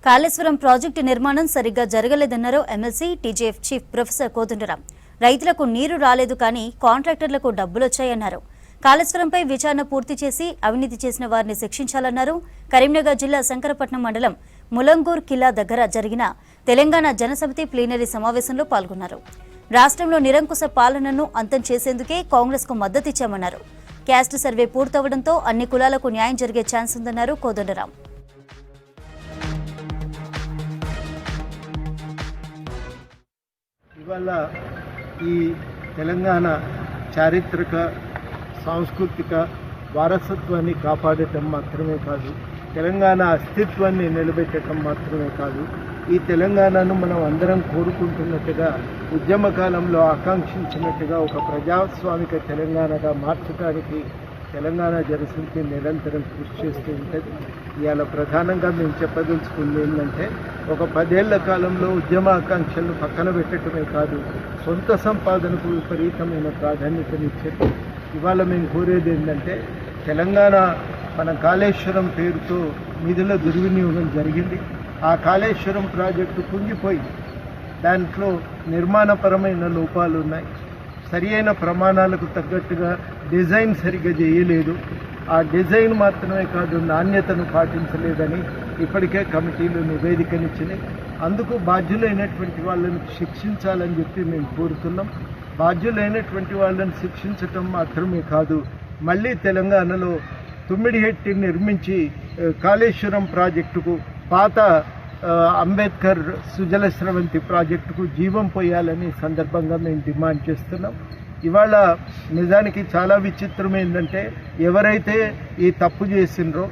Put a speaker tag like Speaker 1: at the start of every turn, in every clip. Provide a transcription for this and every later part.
Speaker 1: Kaleshwaram project నిర్మాణం సరిగ్గా జరగలేదన్నారు MLC TGF chief professor Kodandaram. రైతులకు నీరు రాలేదు కానీ కాంట్రాక్టర్లకు డబ్బులొచ్చాయన్నారు. కాళేశ్వరంపై విచారణ పూర్తి చేసి అవినీతి చేసిన వారిని శిక్షించాలన్నారు. కరీంనగర్ జిల్లా శంకరపట్నం మండలం ములంగూర్ కిల్లా దగ్గర జరిగిన తెలంగాణ జనసమితి ప్లీనరీ సమావేశంలో పాల్గొన్నారు. రాష్ట్రంలో నిరంకుశ పాలనను అంతం చేసేందుకే కాంగ్రెస్కు మద్దతిచ్చామన్నారు. క్యాస్ట్ సర్వే పూర్తవడంతో అన్ని కులాలకు న్యాయం జరిగే ఛాన్స్ ఉందన్నారు కోదండరాం.
Speaker 2: ఇవాళ ఈ తెలంగాణ చారిత్రక సాంస్కృతిక వారసత్వాన్ని కాపాడటం మాత్రమే కాదు, తెలంగాణ అస్తిత్వాన్ని నిలబెట్టడం మాత్రమే కాదు, ఈ తెలంగాణను మనం అందరం కోరుకుంటున్నట్టుగా ఉద్యమ కాలంలో ఆకాంక్షించినట్టుగా ఒక ప్రజాస్వామిక తెలంగాణగా మార్చడానికి తెలంగాణ జనసమితి నిరంతరం కృషి చేస్తూ ఉంటుంది. ఇవాళ ప్రధానంగా మేము చెప్పదలుచుకుంది ఏంటంటే, ఒక 10 ఏళ్ల కాలంలో ఉద్యమ ఆకాంక్షలను పక్కన పెట్టడమే కాదు, సొంత సంపాదనకు విపరీతమైన ప్రాధాన్యతనిచ్చేది. ఇవాళ మేము కోరేది ఏంటంటే, తెలంగాణ మన కాళేశ్వరం పేరుతో నిధుల దుర్వినియోగం జరిగింది. ఆ కాళేశ్వరం ప్రాజెక్టు కుంగిపోయి దాంట్లో నిర్మాణపరమైన లోపాలు ఉన్నాయి. సరి అయిన ప్రమాణాలకు తగ్గట్టుగా డిజైన్ సరిగ్గా చేయలేదు. ఆ డిజైన్ మాత్రమే కాదు, నాణ్యతను పాటించలేదని ఇప్పటికే కమిటీలు నివేదికనిచ్చినాయి. అందుకు బాధ్యులైనటువంటి వాళ్ళని శిక్షించాలని చెప్పి మేము కోరుతున్నాం. బాధ్యులైనటువంటి వాళ్ళని శిక్షించటం మాత్రమే కాదు, మళ్ళీ తెలంగాణలో తుమ్మిడిహెట్టి నిర్మించి కాళేశ్వరం ప్రాజెక్టుకు, పాత అంబేద్కర్ సుజల స్రవంతి ప్రాజెక్టుకు జీవం పోయాలని సందర్భంగా మేము డిమాండ్ చేస్తున్నాం. ఇవాళ నిజానికి చాలా విచిత్రం ఏంటంటే, ఎవరైతే ఈ తప్పు చేసినరో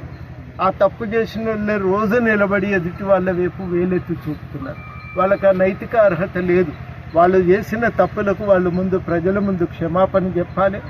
Speaker 2: ఆ తప్పు చేసిన వాళ్ళే రోజు నిలబడి ఎదుటి వాళ్ళ వైపు వేలెత్తి చూపుతున్నారు. వాళ్ళకి ఆ నైతిక అర్హత లేదు. వాళ్ళు చేసిన తప్పులకు వాళ్ళు ముందు ప్రజల ముందు క్షమాపణ చెప్పాలి.